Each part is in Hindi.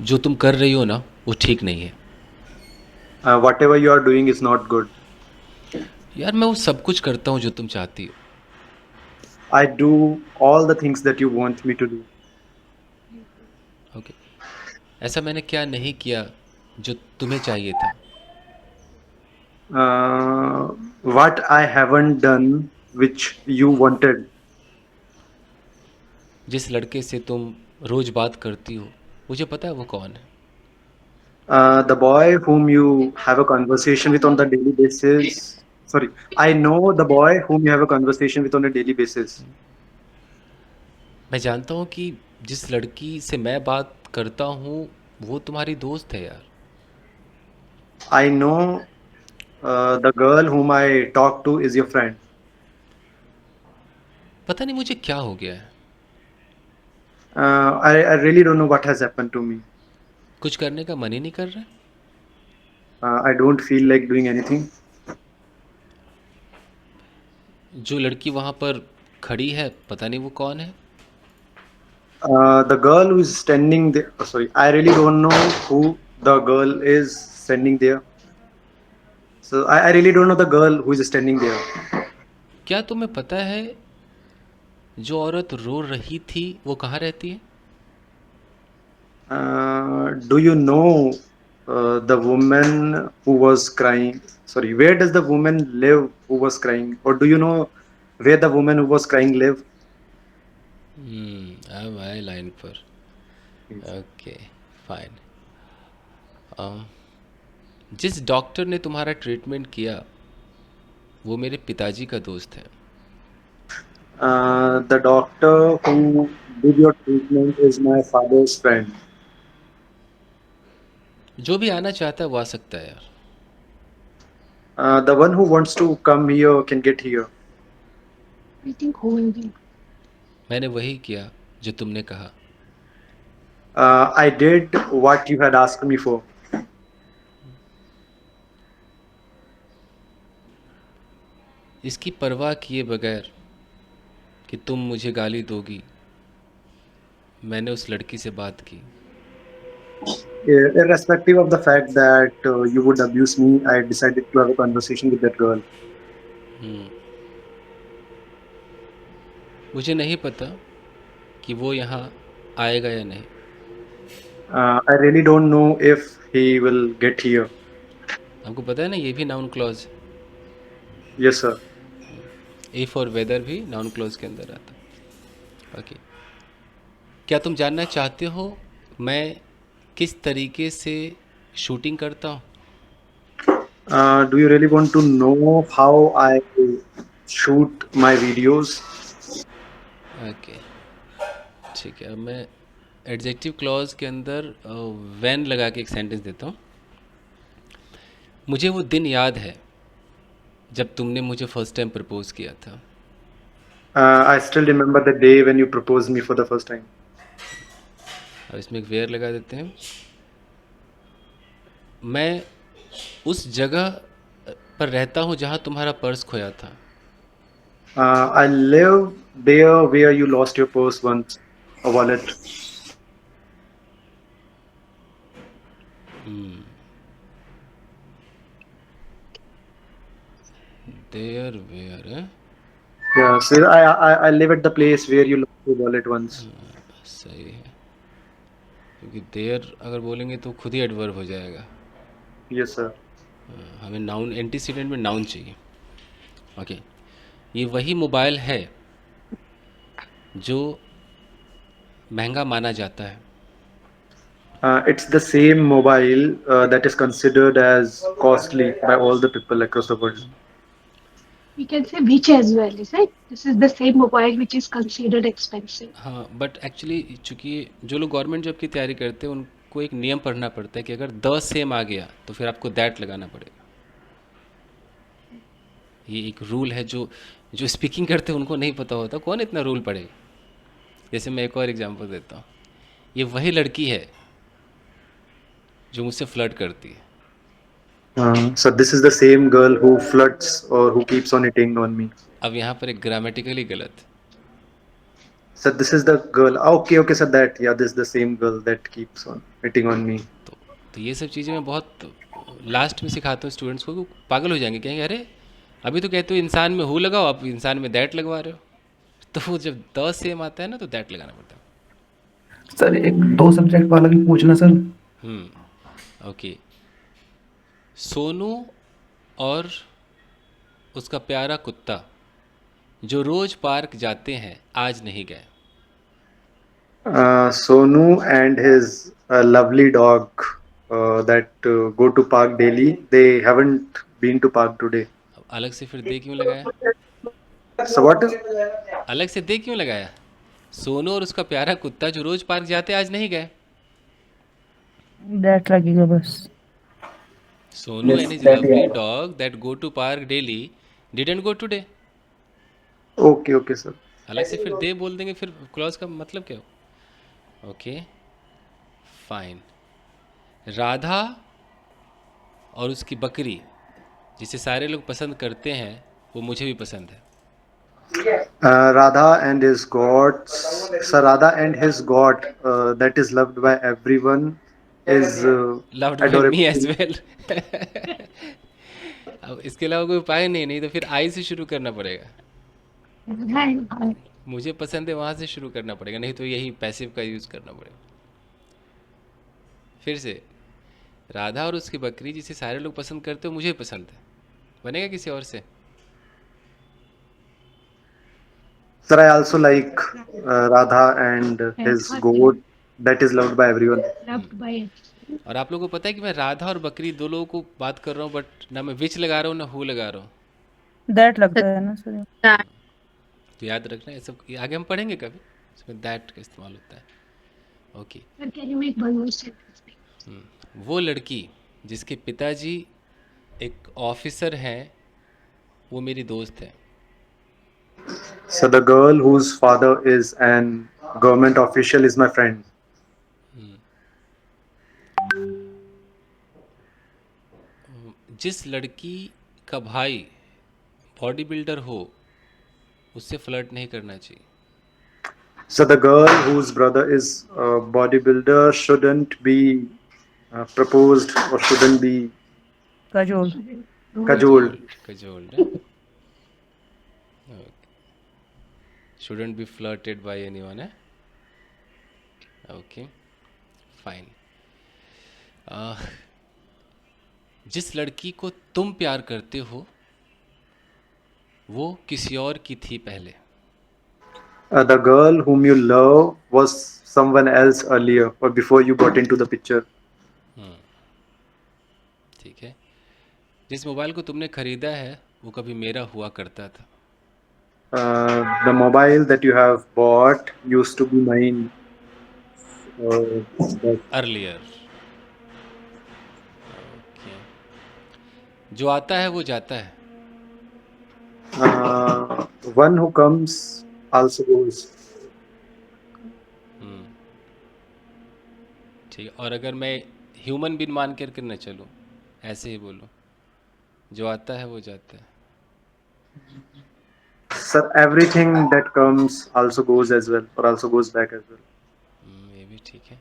जो तुम कर रही हो ना वो ठीक नहीं है। Whatever you are doing is not good. यार मैं वो सब कुछ करता हूँ जो तुम चाहती हो। I do all the things that you want me to do. Okay. ऐसा मैंने क्या नहीं किया जो तुम्हें चाहिए था? Uh, what I haven't done, which you wanted. जिस लड़के से तुम रोज़ बात करती हो मुझे पता है वो कौन है। The boy whom you have a conversation with on the daily basis. Sorry, I know the boy whom you have a conversation with on a daily basis. मैं जानता हूँ कि जिस लड़की से मैं बात करता हूँ वो तुम्हारी दोस्त है यार। I know the girl whom I talk to is your friend. पता नहीं मुझे क्या हो गया है। I really don't know what has happened to me. कुछ करने का मन ही नहीं कर रहा है। I don't feel like doing anything. जो लड़की वहाँ पर खड़ी है पता नहीं वो कौन है। The girl who is standing there. Sorry, I really don't know who the girl is standing there. So I really don't know the girl who is standing there. क्या तुम्हें पता है जो औरत रो रही थी वो कहाँ रहती है? Do you know the woman who was crying? Sorry, where does the woman live who was crying? Or do you know where the woman who was crying live? अब आए लाइन पर। Okay, fine. जिस डॉक्टर ने तुम्हारा ट्रीटमेंट किया वो मेरे पिताजी का दोस्त है। The doctor who did your treatment is my father's friend. जो भी आना चाहता है वो आ सकता है यार। The one who wants to come here can get here. I think holding. मैंने वही किया जो तुमने कहा। I did what you had asked me for. इसकी परवाह किए बगैर कि तुम मुझे गाली दोगी मैंने उस लड़की से बात की। Irrespective of the fact that you would abuse me, I decided to have a conversation with that girl. मुझे नहीं पता कि वो यहाँ आएगा या नहीं। I really don't know if he will get here. हमको पता है ना ये भी noun clause. Yes, sir. A for whether भी नाउन क्लॉज के अंदर आता है। ओके। क्या तुम जानना चाहते हो मैं किस तरीके से शूटिंग करता हूँ? Do you really want to know how I shoot my videos? Okay, ठीक है। अब मैं एडजेक्टिव क्लॉज के अंदर वैन लगा के एक सेंटेंस देता हूँ। मुझे वो दिन याद है जब तुमने मुझे फर्स्ट टाइम प्रपोज किया था। I still remember the day when you proposed me for the first time. और इसमें एक वेयर लगा देते हैं। मैं उस जगह पर रहता हूँ जहाँ तुम्हारा पर्स खोया था। I live there where you lost your purse once, a wallet. There where है। Yeah, so I live at the place where you lost your wallet once. सही है, क्योंकि देयर अगर बोलेंगे तो खुद ही एडवर्ब हो जाएगा। Yes, sir. हमें नाउन एंटीसीडेंट में नाउन चाहिए। ओके। ये वही मोबाइल है जो महंगा माना जाता है। It's the same mobile that is considered as costly by all the people across the world. We can say which as well, is it? This is the same mobile which is considered expensive. हाँ, बट एक्चुअली चूँकि जो लोग गवर्नमेंट जॉब की तैयारी करते हैं उनको एक नियम पढ़ना पड़ता है कि अगर द सेम आ गया तो फिर आपको दैट लगाना पड़ेगा। ये एक रूल है जो जो स्पीकिंग करते हैं उनको नहीं पता होता। कौन इतना रूल पढ़ेगा? जैसे मैं एक और एग्जांपल देता हूँ। ये वही लड़की है जो मुझसे फ्लर्ट करती है। So this is the same girl who flirts or who keeps on hitting on me. अब यहाँ पर एक ग्रामेटिकली गलत। Sir, this is the girl. Okay, okay, sir. That, yeah, this is the same girl that keeps on hitting on me. तो ये सब चीज़ें मैं बहुत लास्ट में सिखाता हूँ स्टूडेंट्स को, कि पागल हो जाएंगे, कहेंगे अरे अभी तो कहते हो इंसान में हु लगाओ, आप इंसान में दैट लगवा रहे हो। तो वो जब द सेम आता है ना, तो दैट लगाना पड़ता सर एक 2 सब्जेक्ट वाला भी पूछना सर। है। ओके। सोनू और उसका प्यारा कुत्ता जो रोज पार्क जाते हैं आज नहीं गए। Sonu and his lovely dog that go to park daily. They haven't been to park today. अब अलग से फिर दे क्यों लगाया? So what is? अलग से दे क्यों लगाया? सोनू और उसका प्यारा कुत्ता जो रोज पार्क जाते आज नहीं गए। दैट लगेगा बस। Sonu Yes, and his that, lovely yeah. Dog that go to park daily didn't go today. Okay, okay, sir. अलग से फिर दे बोल देंगे, फिर क्लॉज का मतलब क्या हो? Okay fine. राधा और उसकी बकरी जिसे सारे लोग पसंद करते हैं वो मुझे भी पसंद है। Radha and his gods. Sir, Radha and his god that is loved by everyone is loved by me as adorable. Well. अब इसके अलावा कोई उपाय नहीं, नहीं तो फिर आई से शुरू करना पड़ेगा। Right. मुझे पसंद है वहाँ से शुरू करना पड़ेगा, नहीं तो यही पैसिव का यूज़ करना पड़ेगा। फिर से, राधा और उसकी बकरी जिसे सारे लोग पसंद करते हो मुझे पसंद है, बनेगा किसी और से? Sir, I also like Radha and his Yes. goat that is loved by everyone. Loved by it. और आप लोगों को पता है कि मैं राधा और बकरी दो लोगों को बात कर रहा हूँ, बट ना मैं विच लगा रहा हूँ ना हु लगा रहा हूँ। दैट लगता है ना सर। तो याद रखना, ये सब ये आगे हम पढ़ेंगे कभी, इसमें दैट का इस्तेमाल होता है। Okay. Sir, can you make one more sentence? वो लड़की जिसके पिताजी एक ऑफिसर हैं वो मेरी दोस्त है। So the girl whose father is an government official is my friend. जिस लड़की का भाई बॉडी बिल्डर हो उससे फ्लर्ट नहीं करना चाहिए। So the girl whose brother is a bodybuilder shouldn't be proposed or shouldn't be cajole. cajoled. कजोल्ड। shouldn't be flirted by anyone है। Okay fine. जिस लड़की को तुम प्यार करते हो वो किसी और की थी पहले। The girl whom you love was someone else earlier or before you got into the picture. ठीक है। जिस मोबाइल को तुमने खरीदा है वो कभी मेरा हुआ करता था। The mobile that you have bought used to be mine. But, earlier. Okay. जो आता है वो जाता है। one who comes also goes. ठीक है। और अगर मैं ह्यूमन बीन मान कर न चलूँ, ऐसे ही बोलूँ, जो आता है वो जाता है। Sir, everything that comes also goes as well, or also goes back as well. ये भी ठीक है।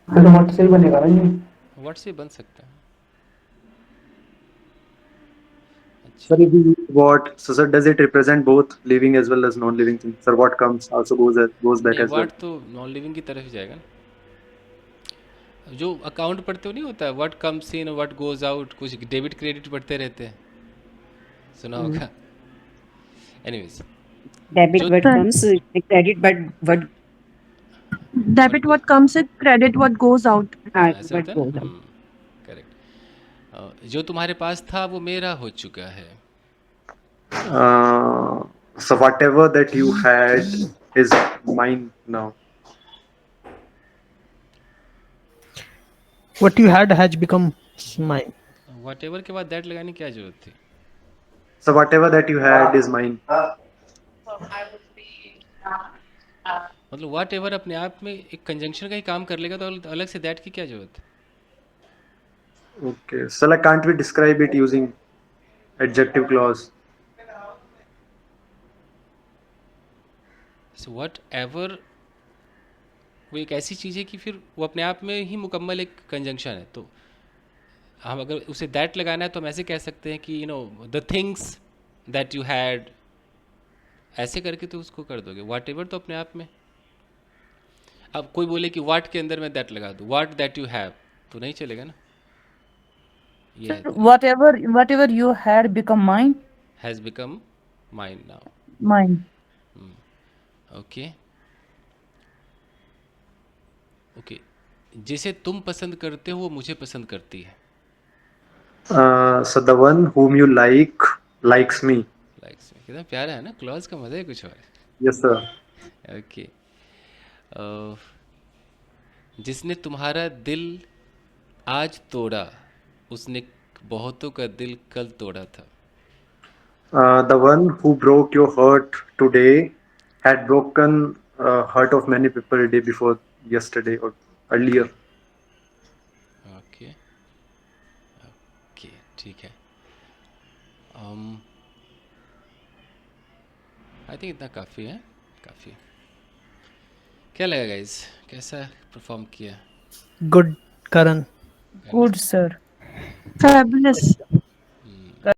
तो व्हाट से ही बनेगा ना ये। व्हाट से बन सकता है। Sir, if you use what? So, sir, does it represent both living as well as non-living things? Sir, what comes also goes back नहीं, as well. व्हाट तो नॉन लिविंग की तरफ ही जाएगा ना। जो अकाउंट पढ़ते हो नहीं होता है, what comes in what goes out, कुछ डेबिट क्रेडिट पढ़ते रहते हैं, सुना होगा। एनीवेज, Debit जो what comes, credit but what Debit what comes in, credit what goes out. ऐसा what होता है goes ना। out. करेक्ट। जो तुम्हारे पास था वो मेरा हो चुका है। So, whatever that you had is mine now. What you had has become mine. What ever के बाद दैट लगाने की क्या जरूरत थी? So, whatever that you had is mine. मतलब वट एवर अपने आप में एक कंजंक्शन का ही काम कर लेगा, तो अलग से दैट की क्या जरूरत है? Okay. So, like, can't we describe it using adjective clause? So what ever वो एक ऐसी चीज़ है कि फिर वो अपने आप में ही मुकम्मल एक कंजंक्शन है। तो हम अगर उसे दैट लगाना है तो हम ऐसे कह सकते हैं कि the things that you had, ऐसे करके तो उसको कर दोगे। वाट एवर तो अपने आप में, अब कोई बोले कि वाट के अंदर मैं दैट लगा दूँ, वाट दैट यू हैव, तो नहीं चलेगा ना। ये Sir, whatever you had become mine. Has become mine now. Mine. Okay okay, जिसे तुम पसंद करते हो वो मुझे पसंद करती है। So the one whom you like likes me. Likes में कितना प्यारा है ना, क्लॉज का मज़ा ही कुछ और Yes, sir. है। ओके, जिसने तुम्हारा दिल आज तोड़ा उसने बहुतों का दिल कल तोड़ा था। The one who broke your heart today had broken heart of many people day before yesterday or earlier. Okay okay, ठीक है। आई थिंक इतना काफ़ी है, काफ़ी। क्या लगा गाइस, कैसा परफॉर्म किया? Good, Karan. Good, sir. Fabulous.